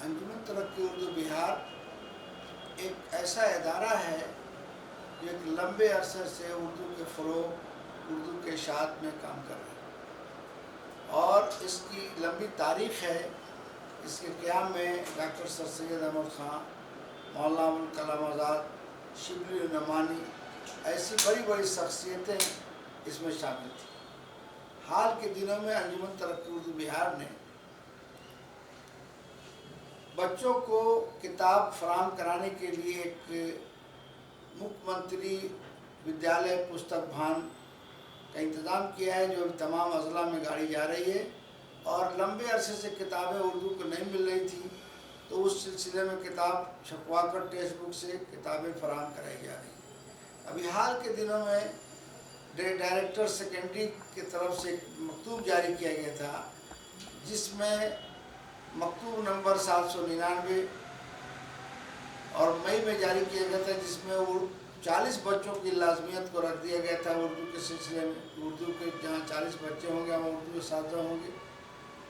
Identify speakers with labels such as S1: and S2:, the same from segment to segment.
S1: انجمن ترقی اردو بہار ایک ایسا ادارہ ہے جو ایک لمبے عرصے سے اردو کے فروغ، اردو کے اشاعت میں کام کر رہا ہے اور اس کی لمبی تاریخ ہے۔ اس کے قیام میں ڈاکٹر سر سید احمد خان، مولانا ابوالکلام آزاد، شبلی نعمانی ایسی بڑی بڑی شخصیتیں اس میں شامل تھیں۔ حال کے دنوں میں انجمن ترقی اردو بہار نے بچوں کو کتاب فراہم کرانے کے لیے ایک مکھ منتری ودیالیہ پستک بھان کا انتظام کیا ہے، جو تمام اضلاع میں گاڑی جا رہی ہے اور لمبے عرصے سے کتابیں اردو کو نہیں مل رہی تھیں، تو اس سلسلے میں کتاب چھپوا کر ٹیکسٹ بک سے کتابیں فراہم کرائی جا رہی ہیں۔ ابھی حال کے دنوں میں ڈائریکٹر سیکنڈری کی طرف سے ایک مکتوب جاری کیا گیا تھا، جس میں مکتوب نمبر 799 اور مئی میں جاری کیا گیا تھا، جس میں 40 بچوں کی لازمیت کو رکھ دیا گیا تھا اردو کے سلسلے میں۔ اردو کے جہاں 40 بچے ہوں گے وہاں اردو اساتذہ ہوں گے۔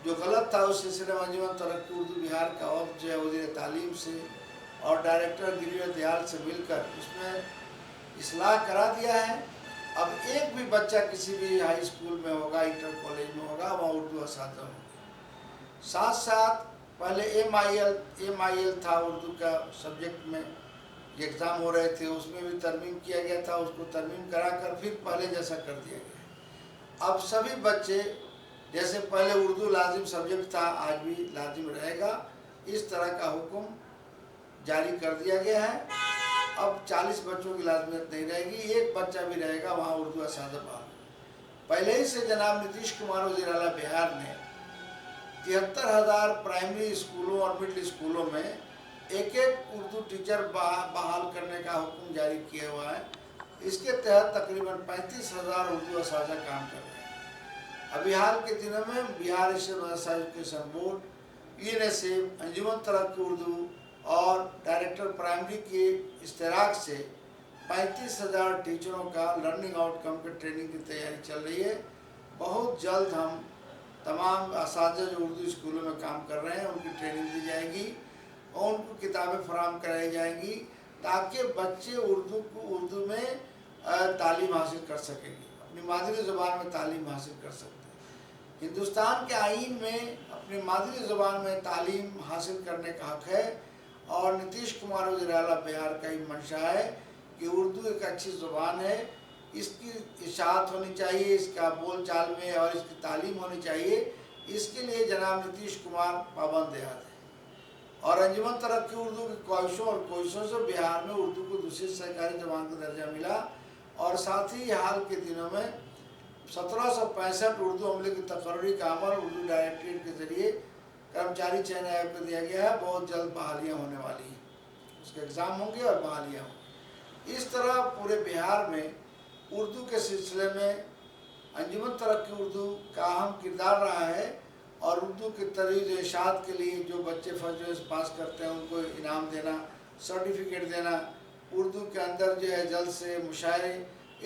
S1: جو غلط تھا اس سلسلے میں انجمن ترقی اردو بہار کا وفد جو ہے وزیر تعلیم سے اور ڈائریکٹر گریوی دیال سے مل کر اس میں اصلاح کرا دیا ہے۔ اب ایک بھی بچہ کسی بھی ہائی اسکول میں ہوگا، انٹر کالج میں ہوگا، وہاں اردو اساتذہ ہوں گے۔ ساتھ ساتھ پہلے ایم آئی ایل تھا اردو کا سبجیکٹ میں، یہ ایگزام ہو رہے تھے، اس میں بھی ترمیم کیا گیا تھا، اس کو ترمیم کرا کر پھر پہلے جیسا کر دیا گیا۔ اب سبھی بچے جیسے پہلے اردو لازم سبجیکٹ تھا، آج بھی لازم رہے گا، اس طرح کا حکم جاری کر دیا گیا ہے۔ اب 40 بچوں کی لازمیت نہیں رہے گی، ایک بچہ بھی رہے گا وہاں اردو اساتذہ بحال۔ پہلے ہی سے جناب نتیش کمار وزیر اعلیٰ بہار نے 73,000 پرائمری اسکولوں اور مڈل اسکولوں میں ایک اردو ٹیچر بحال کرنے کا حکم جاری کیا ہوا ہے۔ اس کے تحت تقریباً 35,000 اردو اساتذہ کام کر رہے ہیں۔ ابھی حال کے دنوں میں بہار اسٹیٹ مدرسہ ایجوکیشن بورڈ، UNICEF، انجمن ترقی اردو اور ڈائریکٹر پرائمری کے اشتراک سے 35,000 ٹیچروں کا لرننگ آؤٹ کم کے ٹریننگ کی تیاری چل رہی ہے۔ بہت جلد ہم تمام اساتذہ جو اردو اسکولوں میں کام کر رہے ہیں ان کی ٹریننگ دی جائے گی اور ان کو کتابیں فراہم کرائی جائیں گی، تاکہ بچے اردو میں تعلیم حاصل کر سکیں گے، اپنی مادری زبان میں تعلیم حاصل کر سکتے ہیں۔ ہندوستان کے آئین میں اپنی مادری زبان میں تعلیم حاصل کرنے کا حق ہے، اور نتیش کمار وزیر اعلیٰ بہار کا یہ منشا ہے کہ اردو ایک اچھی زبان ہے، اس کی اشاعت ہونی چاہیے، اس کا بول چال میں اور اس کی تعلیم ہونی چاہیے۔ اس کے لیے جناب نتیش کمار پابند ہے اور انجمن ترقی اردو کی کوششوں سے بہار میں اردو کو دوسری سرکاری زبان کا درجہ ملا، اور ساتھ ہی حال کے دنوں میں 1765 اردو عملے کی تقرری کا عمل اردو ڈائریکٹریٹ کے ذریعے کرمچاری چین ایپ کو دیا گیا ہے۔ بہت جلد بحالیاں ہونے والی ہیں، اس کے ایگزام ہوں گے اور بحالیاں ہوں گی۔ اس طرح پورے بہار میں اردو کے سلسلے میں انجمن ترقی اردو کا اہم کردار رہا ہے، اور اردو کی ترویج و اشاعت کے لیے جو بچے فرسٹ ڈویژن پاس کرتے ہیں ان کو انعام دینا، سرٹیفکیٹ دینا، اردو کے اندر جو ہے جلد سے مشاعرے،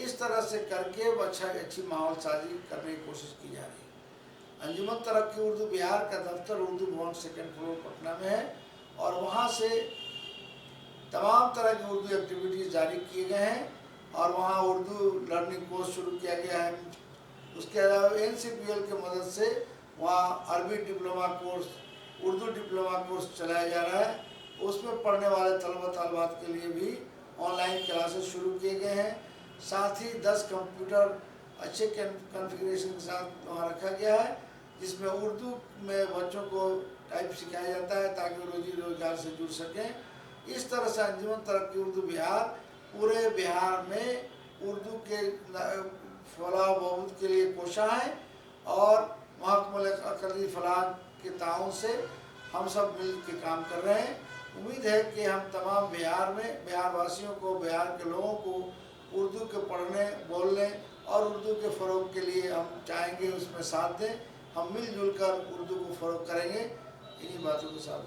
S1: اس طرح سے کر کے اچھی ماحول سازی کرنے کی کوشش کی جا رہی ہے۔ انجمن ترقی اردو بہار کا دفتر اردو بھون 2nd فلور پٹنہ میں ہے، اور وہاں سے تمام طرح کی اردو ایکٹیویٹیز جاری کیے گئے ہیں، اور وہاں اردو لرننگ کورس شروع کیا گیا ہے۔ اس کے علاوہ NCPL کی مدد سے وہاں عربی diploma course, Urdu diploma course چلایا جا رہا ہے۔ اس میں پڑھنے والے طلبہ طالبات کے لیے بھی آن لائن کلاسز شروع کیے گئے ہیں۔ ساتھ ہی 10 کمپیوٹر اچھے کنفیگریشن کے ساتھ وہاں رکھا گیا ہے، جس میں اردو میں بچوں کو ٹائپ سکھایا جاتا ہے تاکہ روزی روزگار سے جڑ سکیں۔ اس طرح سے انجمن ترقی اردو بہار پورے بہار میں اردو کے فلاح و بہبود کے لیے کوشاں ہے، اور محکمہ اقلیتی فلاح کے تعاون سے ہم سب مل کے کام کر رہے ہیں۔ امید ہے کہ ہم تمام بہار واسیوں کو، بہار کے لوگوں کو اردو کے پڑھنے، بولنے اور اردو کے فروغ کے لیے ہم چاہیں گے اس میں ساتھ دیں۔ ہم مل جل کر اردو کو فروغ کریں گے، انہی باتوں کے ساتھ